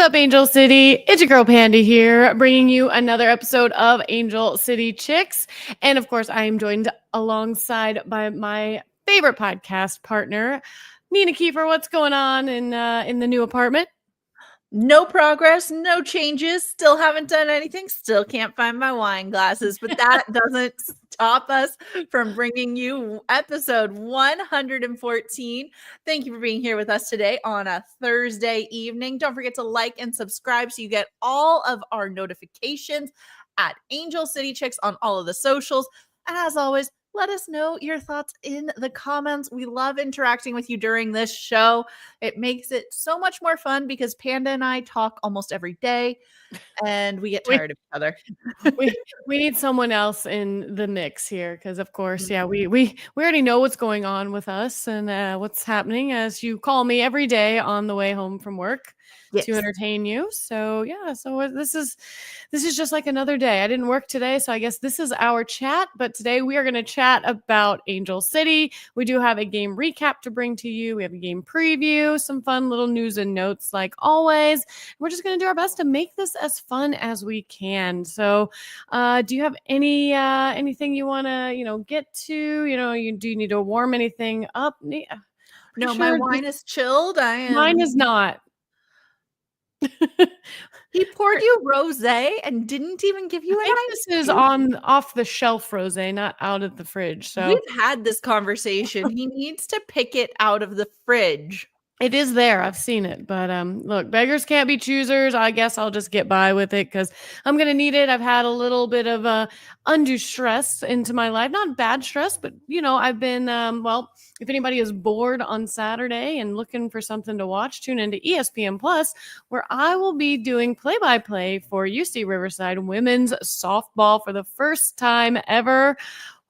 up, Angel City? It's your girl Panda here, bringing you another episode of Angel City Chicks. And of course, I am joined alongside by my favorite podcast partner, Nina Kiefer. What's going on in the new apartment? No progress, no changes, still haven't done anything, still can't find my wine glasses, but that doesn't stop us from bringing you episode 114. Thank you for being here with us today on a Thursday evening. Don't forget to like and subscribe so you get all of our notifications at Angel City Chicks on all of the socials. And as always, let us know your thoughts in the comments. We love interacting with you during this show. It makes it so much more fun because Panda and I talk almost every day and we get tired of each other. we need someone else in the mix here because, of course, we already know what's going on with us and what's happening as you call me every day on the way home from work. Yes. To entertain you. So this is just like another day. I didn't work today, so I guess this is our chat. But today we are going to chat about Angel City. We do have a game recap to bring to you. We have a game preview, some fun little news and notes like always. We're just going to do our best to make this as fun as we can. So do you have anything you want to get to? Do you need to warm anything up? No, my wine is chilled. Mine is not. He poured you rosé and didn't even give you an ice. This is off the shelf rosé, not out of the fridge. So we've had this conversation. He needs to pick it out of the fridge. It is there. I've seen it. But look, beggars can't be choosers. I guess I'll just get by with it because I'm going to need it. I've had a little bit of undue stress into my life. Not bad stress, but, I've been, if anybody is bored on Saturday and looking for something to watch, tune into ESPN Plus, where I will be doing play-by-play for UC Riverside women's softball for the first time ever.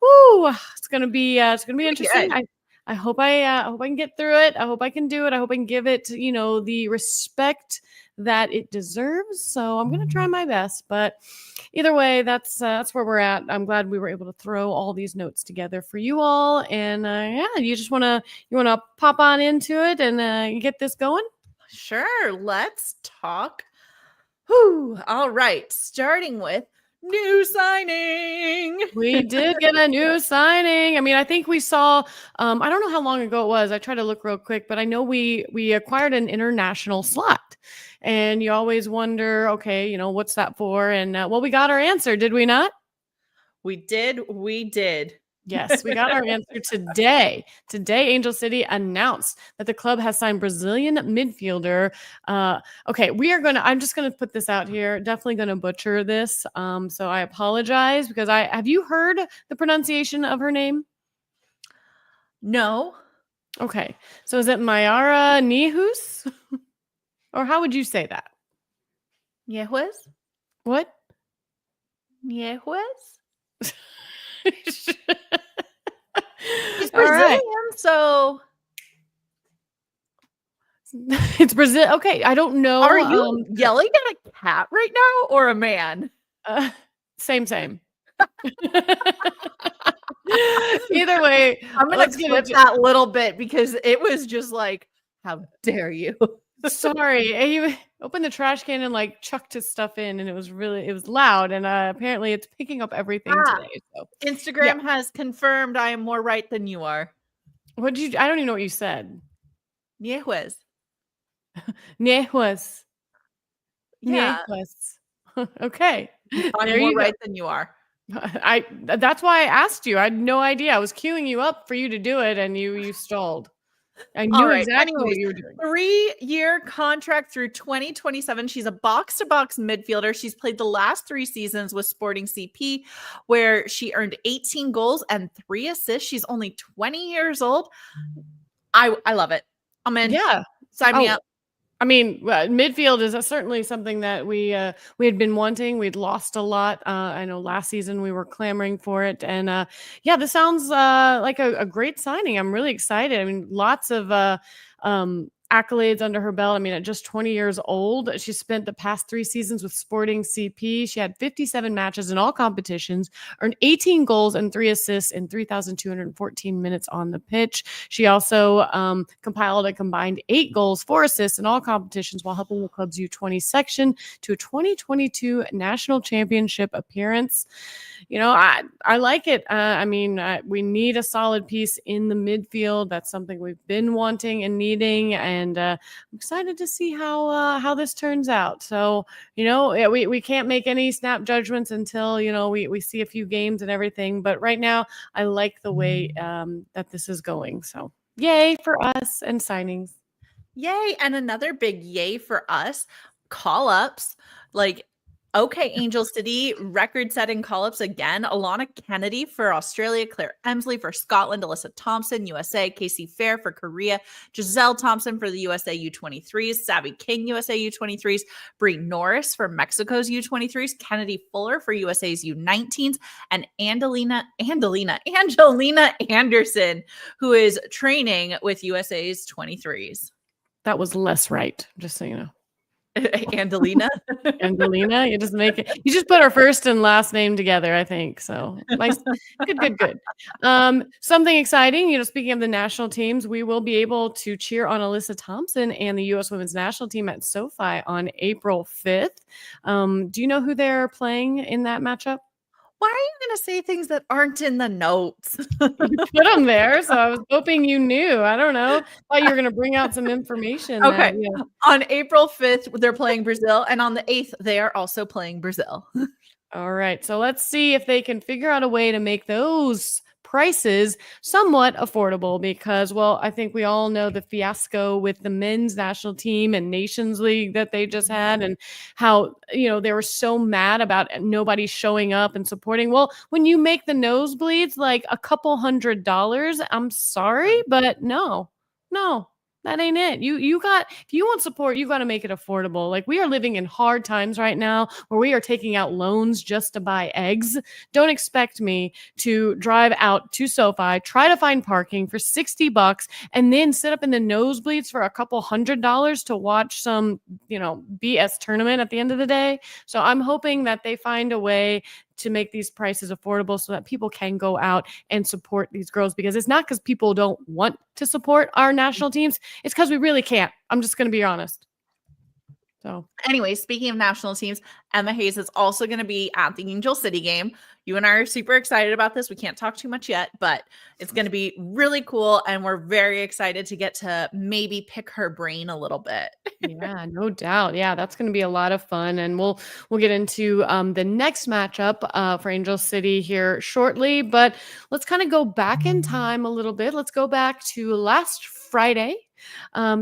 Woo! It's going to be interesting. I hope I can get through it. I hope I can do it. I hope I can give it, the respect that it deserves. So I'm going to try my best. But either way, that's where we're at. I'm glad we were able to throw all these notes together for you all. And you just want to pop on into it and get this going? Sure. Let's talk. Whew. All right. Starting with new signing. We did get a new signing. I mean, I think we saw, I don't know how long ago it was. I tried to look real quick, but I know we acquired an international slot. And you always wonder, okay, what's that for? And we got our answer, did we not? We did. Yes, we got our answer today. Today, Angel City announced that the club has signed Brazilian midfielder. Okay, I'm just going to put this out here. Definitely going to butcher this. So I apologize because have you heard the pronunciation of her name? No. Okay, so is it Mayara Nihus? Or how would you say that? Niehues? What? Niehues? She's Brazilian, so it's Brazil. Okay, I don't know. Are you yelling at a cat right now or a man? Same. Either way, I'm gonna clip that little bit because it was just like, how dare you? Sorry, he opened the trash can and chucked his stuff in, and it was loud, and apparently it's picking up everything today. So Instagram has confirmed I am more right than you are. I don't even know what you said. Niehues. Niehues. Yeah. Niehues. Okay. I'm more right than you are. That's why I asked you. I had no idea. I was queuing you up for you to do it, and you stalled. I knew exactly what you were doing. 3-year contract through 2027. She's a box-to-box midfielder. She's played the last 3 seasons with Sporting CP, where she earned 18 goals and 3 assists. She's only 20 years old. I love it. I'm in. Yeah. Sign me up. I mean, midfield is certainly something that we had been wanting. We'd lost a lot. I know last season we were clamoring for it. And this sounds like a great signing. I'm really excited. I mean, lots of accolades under her belt. I mean, at just 20 years old, she spent the past 3 seasons with Sporting CP. She had 57 matches in all competitions, earned 18 goals and 3 assists in 3,214 minutes on the pitch. She also compiled a combined 8 goals, 4 assists in all competitions while helping the club's U20 section to a 2022 national championship appearance. I like it. We need a solid piece in the midfield. That's something we've been wanting and needing, and I'm excited to see how this turns out. So, we can't make any snap judgments until we see a few games and everything. But right now, I like the way that this is going. So, yay for us and signings. Yay. And another big yay for us, call-ups. Okay, Angel City, record-setting call-ups again. Alana Kennedy for Australia, Claire Emsley for Scotland, Alyssa Thompson, USA, Casey Fair for Korea, Giselle Thompson for the USA U23s, Savvy King, USA U23s, Brie Norris for Mexico's U23s, Kennedy Fuller for USA's U19s, and Angelina Anderson, who is training with USA's 23s. That was less right, just so you know. Angelina. Angelina, you just put her first and last name together, I think. So nice. Good. Something exciting, speaking of the national teams, we will be able to cheer on Alyssa Thompson and the U.S. women's national team at SoFi on April 5th. Do you know who they're playing in that matchup? Why are you going to say things that aren't in the notes? You put them there, so I was hoping you knew. I don't know. Thought you were going to bring out some information. Okay. On April 5th, they're playing Brazil, and on the 8th, they are also playing Brazil. All right. So let's see if they can figure out a way to make those prices somewhat affordable because, well, I think we all know the fiasco with the men's national team and Nations League that they just had and how, they were so mad about nobody showing up and supporting. Well, when you make the nosebleeds like a couple $100, I'm sorry, but no. That ain't it. If you want support, you got to make it affordable. Like we are living in hard times right now where we are taking out loans just to buy eggs. Don't expect me to drive out to SoFi, try to find parking for $60 and then sit up in the nosebleeds for a couple $100 to watch some, BS tournament at the end of the day. So I'm hoping that they find a way to make these prices affordable so that people can go out and support these girls because it's not because people don't want to support our national teams. It's because we really can't. I'm just going to be honest. So anyway, speaking of national teams, Emma Hayes is also going to be at the Angel City game. You and I are super excited about this. We can't talk too much yet, but it's going to be really cool. And we're very excited to get to maybe pick her brain a little bit. Yeah, no doubt. Yeah, that's going to be a lot of fun. And we'll get into the next matchup for Angel City here shortly. But let's kind of go back in time a little bit. Let's go back to last Friday.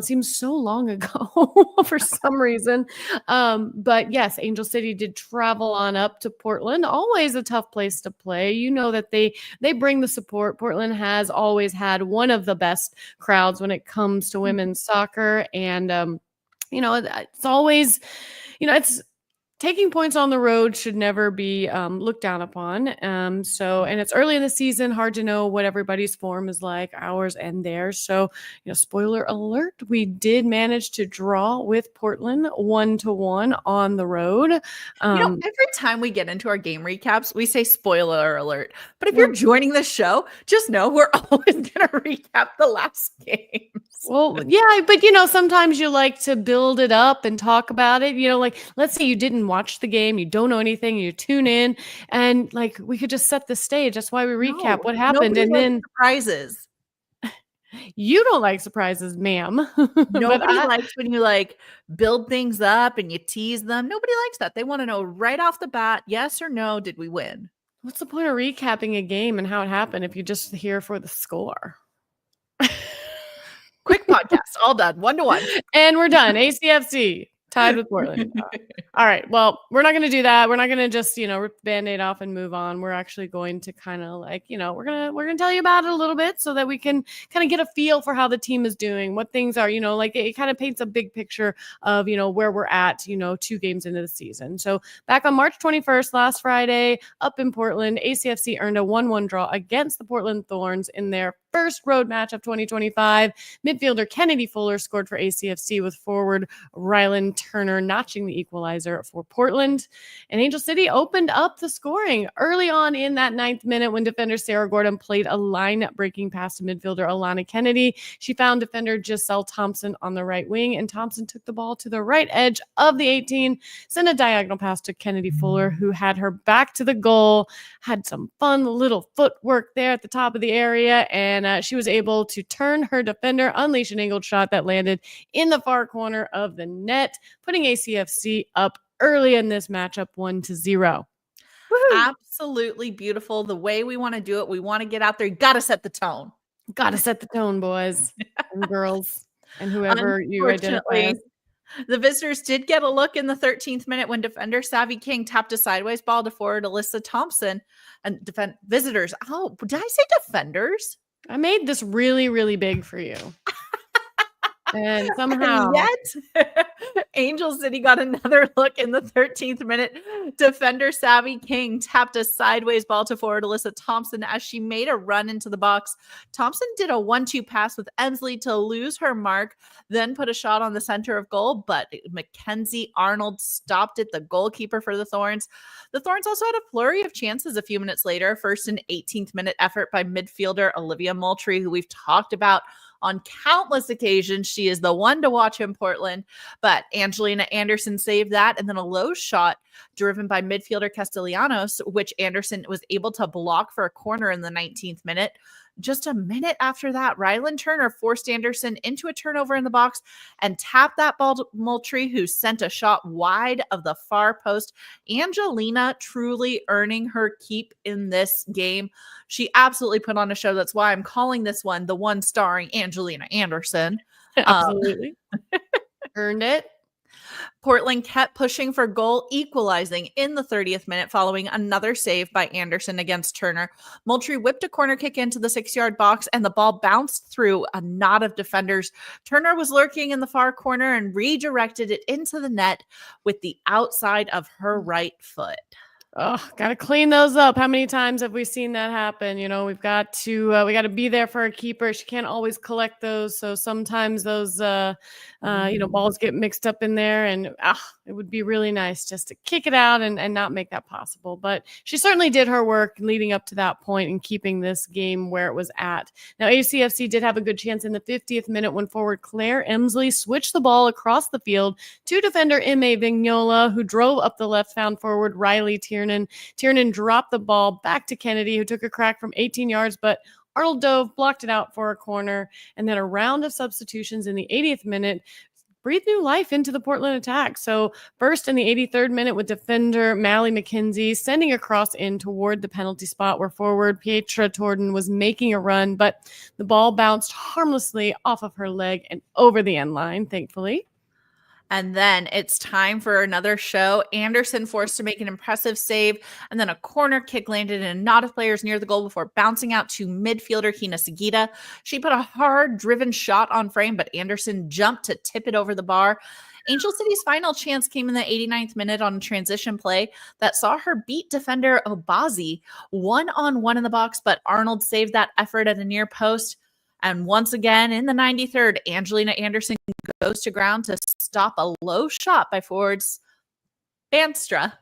Seems so long ago for some reason. But yes, Angel City did travel on up to Portland. Always a tough place to play. You know that they bring the support. Portland has always had one of the best crowds when it comes to women's soccer. And, it's always, it's taking points on the road should never be looked down upon. And it's early in the season, hard to know what everybody's form is like, ours and theirs. So, spoiler alert, we did manage to draw with Portland 1-1 on the road. Every time we get into our game recaps, we say spoiler alert. But if you're joining the show, just know we're always going to recap the last games. Well, yeah, but sometimes you like to build it up and talk about it. Like let's say you didn't watch the game, you don't know anything, you tune in, and we could just set the stage. That's why we recap what happened, and then surprises. You don't like surprises, ma'am. Nobody likes when you build things up and you tease them. Nobody likes that. They want to know right off the bat, yes or no, did we win? What's the point of recapping a game and how it happened if you're just here for the score? Quick podcast, all done, 1-1. And we're done. ACFC tied with Portland. All right. Well, we're not going to do that. We're not going to just, rip the Band-Aid off and move on. We're actually going to kind of we're going to tell you about it a little bit so that we can kind of get a feel for how the team is doing, what things are, it kind of paints a big picture of, where we're at, 2 games into the season. So back on March 21st, last Friday, up in Portland, ACFC earned a 1-1 draw against the Portland Thorns in their first road match of 2025. Midfielder Kennedy Fuller scored for ACFC with forward Rylan Turner notching the equalizer for Portland. And Angel City opened up the scoring early on in that 9th minute when defender Sarah Gordon played a line-breaking pass to midfielder Alana Kennedy. She found defender Giselle Thompson on the right wing, and Thompson took the ball to the right edge of the 18, sent a diagonal pass to Kennedy Fuller, who had her back to the goal, had some fun little footwork there at the top of the area, and she was able to turn her defender, unleash an angled shot that landed in the far corner of the net, putting ACFC up early in this matchup 1-0. Absolutely beautiful. The way we want to do it, we want to get out there. You got to set the tone. Got to set the tone, boys and girls and whoever you identify as. The visitors did get a look in the 13th minute when defender Savvy King tapped a sideways ball to forward Alyssa Thompson. And visitors, oh, did I say defenders? I made this really, really big for you. And somehow, yet Angel City got another look in the 13th minute. Defender Savvy King tapped a sideways ball to forward Alyssa Thompson as she made a run into the box. Thompson did a 1-2 pass with Emsley to lose her mark, then put a shot on the center of goal, but Mackenzie Arnold stopped it, the goalkeeper for the Thorns. The Thorns also had a flurry of chances a few minutes later. First, an 18th minute effort by midfielder Olivia Moultrie, who we've talked about on countless occasions. She is the one to watch in Portland, but Angelina Anderson saved that. And then a low shot driven by midfielder Castellanos, which Anderson was able to block for a corner in the 19th minute. Just a minute after that, Rylan Turner forced Anderson into a turnover in the box and tapped that ball to Moultrie, who sent a shot wide of the far post. Angelina truly earning her keep in this game. She absolutely put on a show. That's why I'm calling this one the one starring Angelina Anderson. Absolutely. Earned it. Portland kept pushing for goal, equalizing in the 30th minute following another save by Anderson against Turner. Moultrie whipped a corner kick into the 6-yard box, and the ball bounced through a knot of defenders. Turner was lurking in the far corner and redirected it into the net with the outside of her right foot. Oh, got to clean those up. How many times have we seen that happen? You know, we've got to be there for a keeper. She can't always collect those. So sometimes those, balls get mixed up in there, and it would be really nice just to kick it out and not make that possible. But she certainly did her work leading up to that point and keeping this game where it was at. Now, ACFC did have a good chance in the 50th minute when forward Claire Emsley switched the ball across the field to defender Ime Vignola, who drove up the left, found forward Riley Tiernan dropped the ball back to Kennedy, who took a crack from 18 yards, but Arnold Dove blocked it out for a corner. And then a round of substitutions in the 80th minute breathed new life into the Portland attack. So first in the 83rd minute with defender Mally McKenzie sending a cross in toward the penalty spot where forward Pietra Torden was making a run, but the ball bounced harmlessly off of her leg and over the end line, thankfully. And then it's time for another show. Anderson forced to make an impressive save, and then a corner kick landed in a knot of players near the goal before bouncing out to midfielder Hina Sagita. She put a hard-driven shot on frame, but Anderson jumped to tip it over the bar. Angel City's final chance came in the 89th minute on a transition play that saw her beat defender Obazi one-on-one in the box, but Arnold saved that effort at a near post. And once again, in the 93rd, Angelina Anderson goes to ground to stop a low shot by forwards Banstra.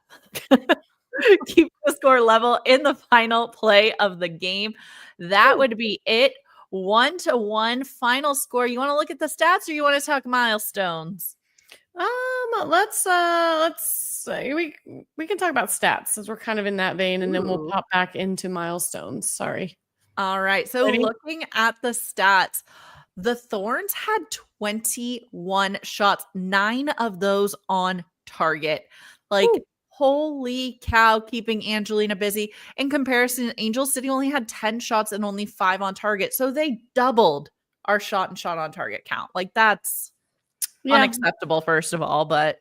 Keep the score level in the final play of the game. That would be it. 1-1 final score. You want to look at the stats or you want to talk milestones? Let's we can talk about stats since we're kind of in that vein, and then we'll pop back into milestones. Sorry. All right. So Ready? Looking at the stats, the Thorns had 21 shots, 9 of those on target. Holy cow, keeping Angelina busy. In comparison, Angel City only had 10 shots and only 5 on target. So they doubled our shot on target count. That's unacceptable, first of all, but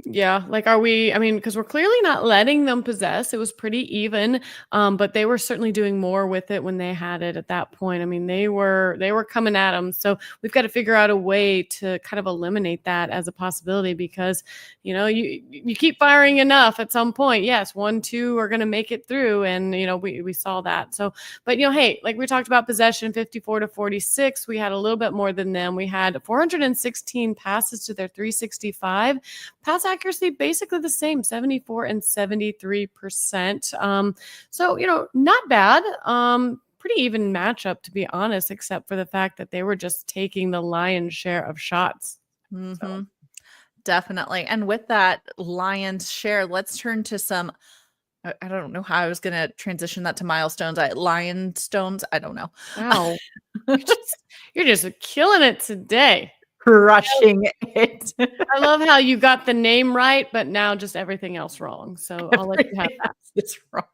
Yeah, like, are we I mean, because we're clearly not letting them possess. It was pretty even, but they were certainly doing more with it when they had it at that point. I mean, they were coming at them. So we've got to figure out a way to kind of eliminate that as a possibility because, you keep firing enough at some point. Yes, 1, 2 are going to make it through, and we saw that. So, but hey, like we talked about possession, 54-46, we had a little bit more than them. We had 416 passes to their 365. Pass accuracy basically the same, 74 and 73%. So, not bad. Pretty even matchup, to be honest, except for the fact that they were just taking the lion's share of shots. Mm-hmm. Definitely. And with that lion's share, let's turn to some. I don't know how I was going to transition that to milestones. Lion stones. I don't know. Wow. You're just killing it today. Crushing it. I love how you got the name right, but now just everything else wrong. So I'll let you have that. It's wrong.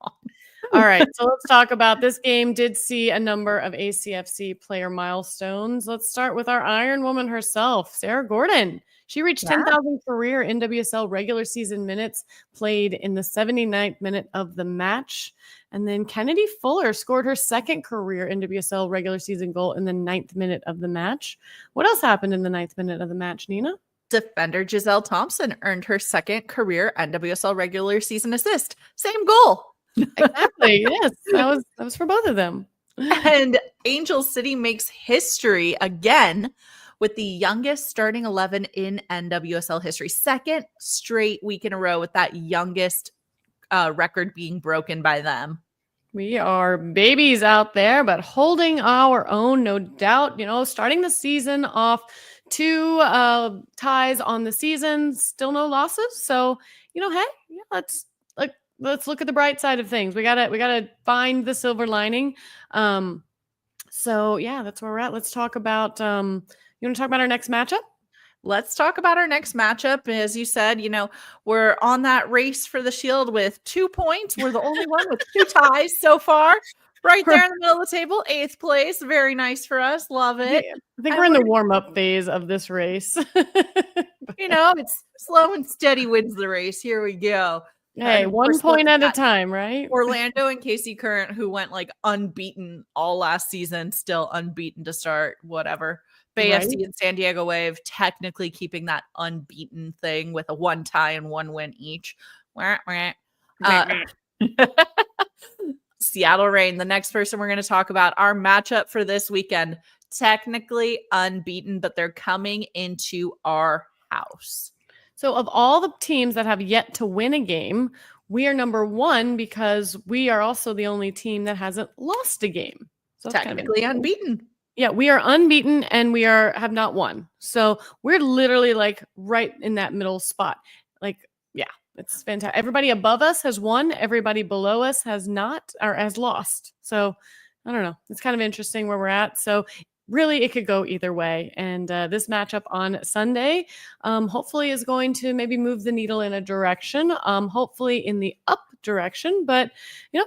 All right. So let's talk about this game. Did see a number of ACFC player milestones. Let's start with our Iron Woman herself, Sarah Gordon. She reached 10,000 career NWSL regular season minutes played in the 79th minute of the match. And then Kennedy Fuller scored her second career NWSL regular season goal in the 9th minute of the match. What else happened in the 9th minute of the match, Nina? Defender Giselle Thompson earned her second career NWSL regular season assist. Same goal. Exactly. Yes. That was for both of them. And Angel City makes history again with the youngest starting 11 in NWSL history. Second straight week in a row with that youngest record being broken by them. We are babies out there, but holding our own, no doubt. Starting the season off 2 ties on the season, still no losses. So, hey, yeah, let's look at the bright side of things. We gotta find the silver lining. So yeah, that's where we're at. Let's talk about you want to talk about our next matchup? Let's talk about our next matchup. As you said, we're on that race for the Shield with 2 points. We're the only one with 2 ties so far. Right there in the middle of the table, 8th place. Very nice for us. Love it. Yeah, I think we're in the warm-up phase of this race. It's slow and steady wins the race. Here we go. Hey, 1 point at a time, right? Orlando and Casey Current, who went unbeaten all last season, still unbeaten to start, whatever. Bay Right. FC and San Diego Wave technically keeping that unbeaten thing with a 1 tie and 1 win each. Seattle Reign, the next person we're going to talk about, our matchup for this weekend, technically unbeaten, but they're coming into our house. So of all the teams that have yet to win a game, we are number 1 because we are also the only team that hasn't lost a game. So technically unbeaten. Yeah, we are unbeaten and we have not won. So we're literally right in that middle spot. Yeah, it's fantastic. Everybody above us has won. Everybody below us has not or has lost. So I don't know. It's kind of interesting where we're at. So really, it could go either way. And this matchup on Sunday, hopefully, is going to maybe move the needle in a direction, hopefully in the up direction. But,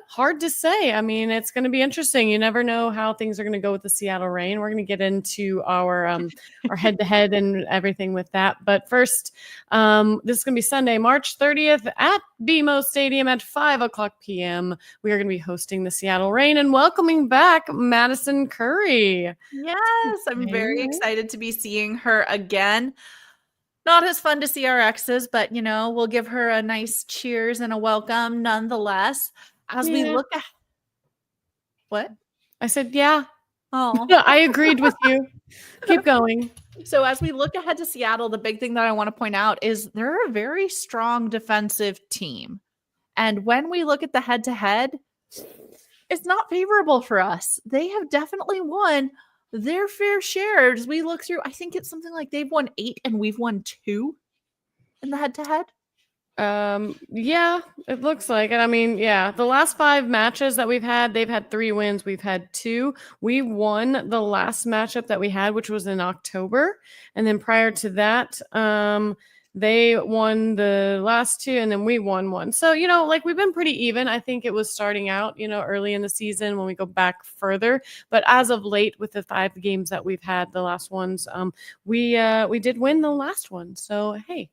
hard to say. I mean, it's going to be interesting. You never know how things are going to go with the Seattle Reign. We're going to get into our head-to-head and everything with that. But first, this is going to be Sunday, March 30th at BMO Stadium at 5:00 p.m. We are going to be hosting the Seattle Reign and welcoming back Madison Curry. Yes, I'm very excited to be seeing her again. Not as fun to see our exes, but we'll give her a nice cheers and a welcome nonetheless. As we look at what? I said, yeah. Oh, I agreed with you. Keep going. So as we look ahead to Seattle, the big thing that I want to point out is they're a very strong defensive team. And when we look at the head-to-head, it's not favorable for us. They have definitely won their fair share. As we look through, I think it's something like they've won 8 and we've won 2 in the head-to-head. Yeah, it looks like it. I mean, yeah, the last 5 matches that we've had, they've had 3 wins. We've had 2. We won the last matchup that we had, which was in October. And then prior to that, they won the last 2 and then we won 1. So, we've been pretty even. I think it was starting out, early in the season when we go back further. But as of late with the 5 games that we've had, the last ones, we did win the last one. So, hey.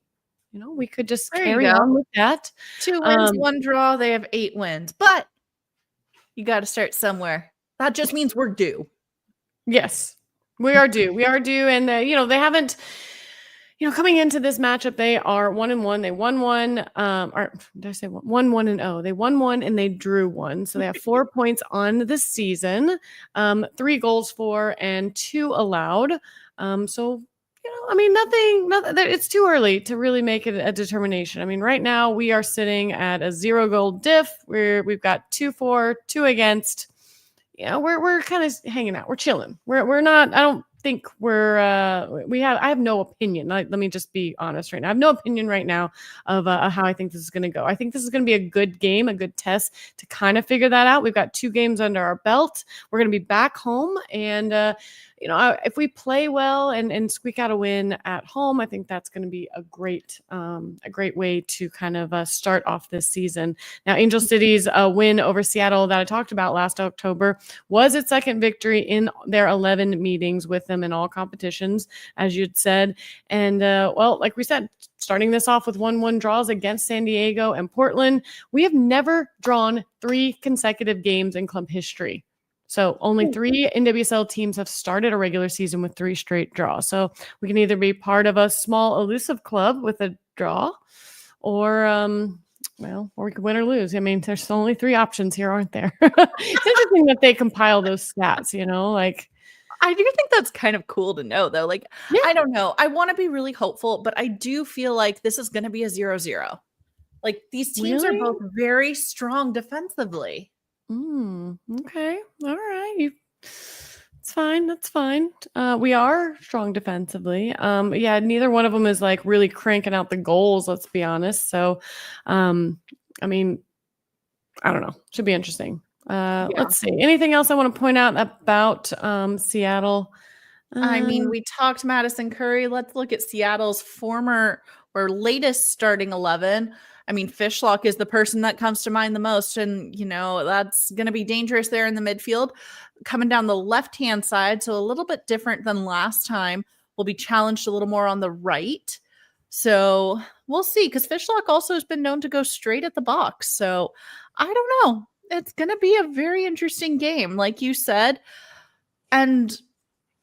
we could just There you carry go. on with that. 2 wins, 1 draw. They have 8 wins, but you got to start somewhere. That just means we're due. Yes, we are due. We are due. And, they haven't, coming into this matchup, they are 1-1. They won one. Or did I say 1-1-0? They won one and they drew one. So they have 4 points on the season, 3 goals for and 2 allowed. So, nothing, it's too early to really make it a determination. I mean, right now we are sitting at a 0 goal diff. We've got 2 for, 2 against. We're kind of hanging out. We're chilling. We're not. I don't think I have no opinion. Let me just be honest right now. I have no opinion right now of how I think this is going to go. I think this is going to be a good game, a good test to kind of figure that out. We've got 2 games under our belt. We're going to be back home, and if we play well and squeak out a win at home, I think that's going to be a great way to kind of start off this season. Now, Angel City's win over Seattle that I talked about last October was its second victory in their 11 meetings with them in all competitions, as you'd said. And like we said, starting this off with 1-1 draws against San Diego and Portland, we have never drawn 3 consecutive games in club history. So only 3 NWSL teams have started a regular season with 3 straight draws. So we can either be part of a small elusive club with a draw, or or we could win or lose. I mean, there's only 3 options here, aren't there? It's interesting that they compile those stats. I do think that's kind of cool to know, though. Like, yeah. I don't know. I want to be really hopeful, but I do feel like this is going to be a 0-0. Like, these teams are both very strong defensively. Okay. All right. It's fine. That's fine. We are strong defensively. Neither one of them is like really cranking out the goals, let's be honest. So, I mean, I don't know. Should be interesting. Let's see. Anything else I want to point out about Seattle? I mean, we talked Madison Curry. Let's look at Seattle's former or latest starting 11. I mean, Fishlock is the person that comes to mind the most. And, that's going to be dangerous there in the midfield. Coming down the left-hand side, so a little bit different than last time. We'll be challenged a little more on the right. So we'll see, because Fishlock also has been known to go straight at the box. So I don't know. It's going to be a very interesting game, like you said. And,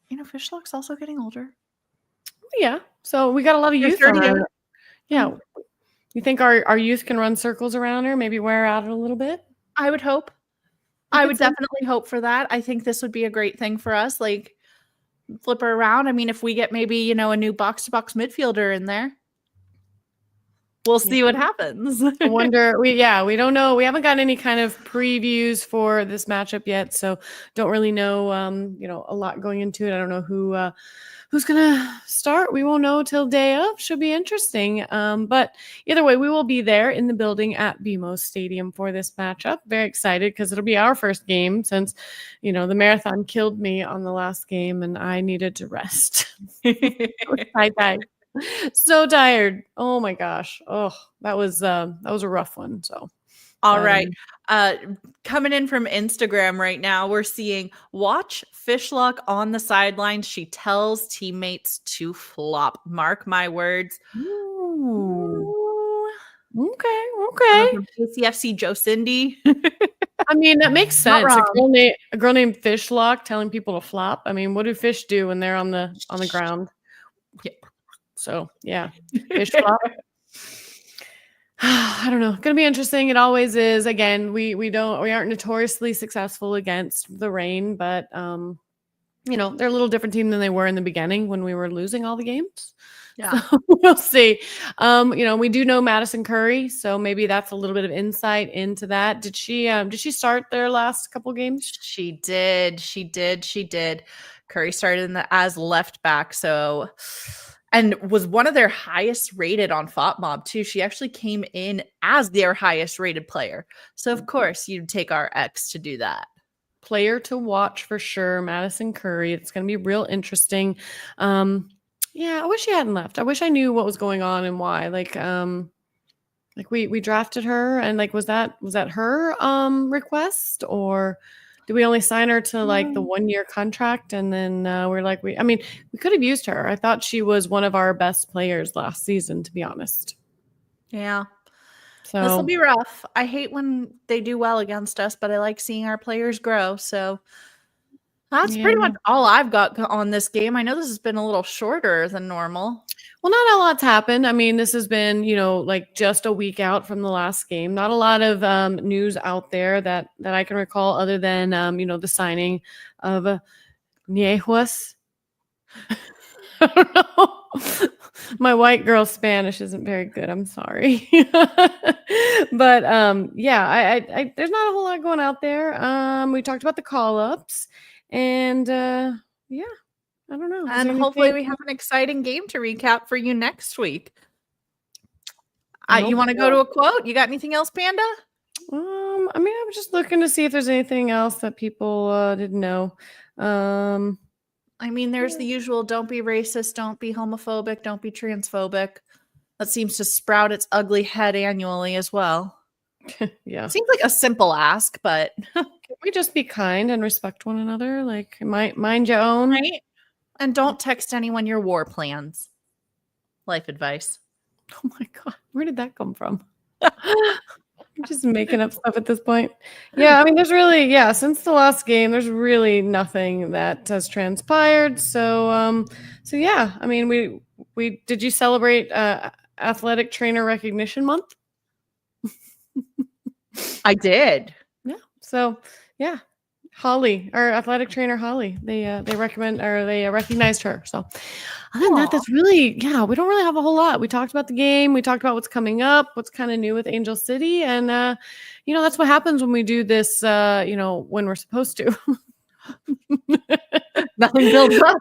Fishlock's also getting older. Yeah. So we got a lot of youth. Yeah. You think our youth can run circles around her, maybe wear her out a little bit? I would hope. I would definitely hope for that. I think this would be a great thing for us. Like, flip her around. I mean, if we get maybe, a new box-to-box midfielder in there, we'll see what happens. I wonder. We don't know. We haven't got any kind of previews for this matchup yet, so don't really know. A lot going into it. I don't know who's gonna start. We won't know till day of. Should be interesting. But either way, we will be there in the building at BMO Stadium for this matchup. Very excited because it'll be our first game since, the marathon killed me on the last game and I needed to rest. So tired. Oh my gosh. Oh, that was a rough one. So. All right. Coming in from Instagram right now, we're seeing watch Fishlock on the sidelines. She tells teammates to flop. Mark my words. Ooh. Okay. ACFC Joe Cindy. I mean, that makes sense. A girl named Fishlock telling people to flop. I mean, what do fish do when they're on the ground? Yeah. So yeah, fish flop. I don't know. Going to be interesting. It always is. Again, we aren't notoriously successful against the rain, but they're a little different team than they were in the beginning when we were losing all the games. Yeah, so we'll see. We do know Madison Curry, so maybe that's a little bit of insight into that. Did she start their last couple games? She did. Curry started as left back, so. And was one of their highest rated on FOTMob too. She actually came in as their highest rated player. So of course you'd take our X to do that. Player to watch for sure, Madison Curry. It's going to be real interesting. I wish she hadn't left. I wish I knew what was going on and why. Like we drafted her, and was that her request, or did we only sign her to the 1-year contract? And then we could have used her. I thought she was one of our best players last season, to be honest. Yeah. So This will be rough. I hate when they do well against us, but I like seeing our players grow. So that's yeah. pretty much all I've got on this game. I know this has been a little shorter than normal. Well, not a lot's happened. I mean, this has been, like just a week out from the last game. Not a lot of news out there that I can recall, other than the signing of Niehuas. I don't know. My white girl Spanish isn't very good. I'm sorry. But yeah, I there's not a whole lot going out there. We talked about the call-ups, and yeah, I don't know. Is And there hopefully anything- we have an exciting game to recap for you next week. I You hope want to so. go to a quote? You got anything else, Panda? I mean, I was just looking to see if there's anything else that people didn't know. I mean, there's the usual don't be racist, don't be homophobic, don't be transphobic. That seems to sprout its ugly head annually as well. Yeah. Seems like a simple ask, but Can we just be kind and respect one another? Like, mind your own. right? And don't text anyone your war plans. Life advice. Oh my God. Where did that come from? I'm just making up stuff at this point. Yeah, I mean, there's really, since the last game, there's really nothing that has transpired. So, yeah, I mean, we did you celebrate Athletic Trainer Recognition Month? I did. Yeah. So, yeah, Holly, our athletic trainer Holly, they recognized her. So, other than that, that's really, we don't really have a whole lot. We talked about the game. We talked about what's coming up, what's kind of new with Angel City, and that's what happens when we do this. When we're supposed to. Nothing builds up.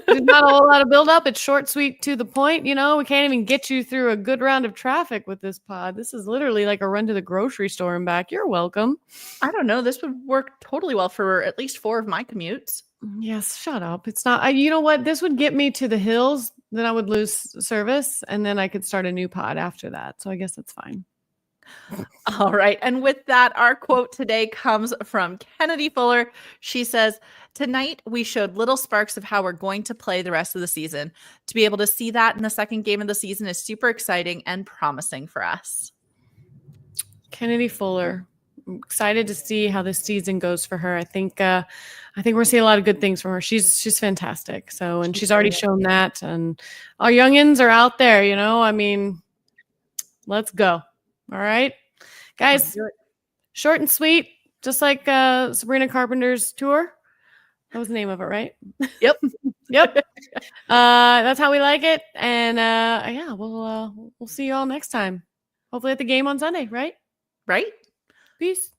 There's not a whole lot of build up. It's short, sweet, to the point. We can't even get you through a good round of traffic with this pod. This is literally like a run to the grocery store and back. You're welcome. I don't know. This would work totally well for at least 4 of my commutes. Yes, shut up. It's not. You know what? This would get me to the hills. Then I would lose service, and then I could start a new pod after that. So I guess that's fine. All right. And with that, our quote today comes from Kennedy Fuller. She says, "Tonight, we showed little sparks of how we're going to play the rest of the season. To be able to see that in the second game of the season is super exciting and promising for us." Kennedy Fuller. I'm excited to see how this season goes for her. I think we're seeing a lot of good things from her. She's fantastic. So, and she's already shown that. And our youngins are out there. I mean, let's go. All right, guys, short and sweet, just like Sabrina Carpenter's tour. That was the name of it, right? Yep. Yep. That's how we like it. And we'll see you all next time. Hopefully at the game on Sunday, right? Right? Peace.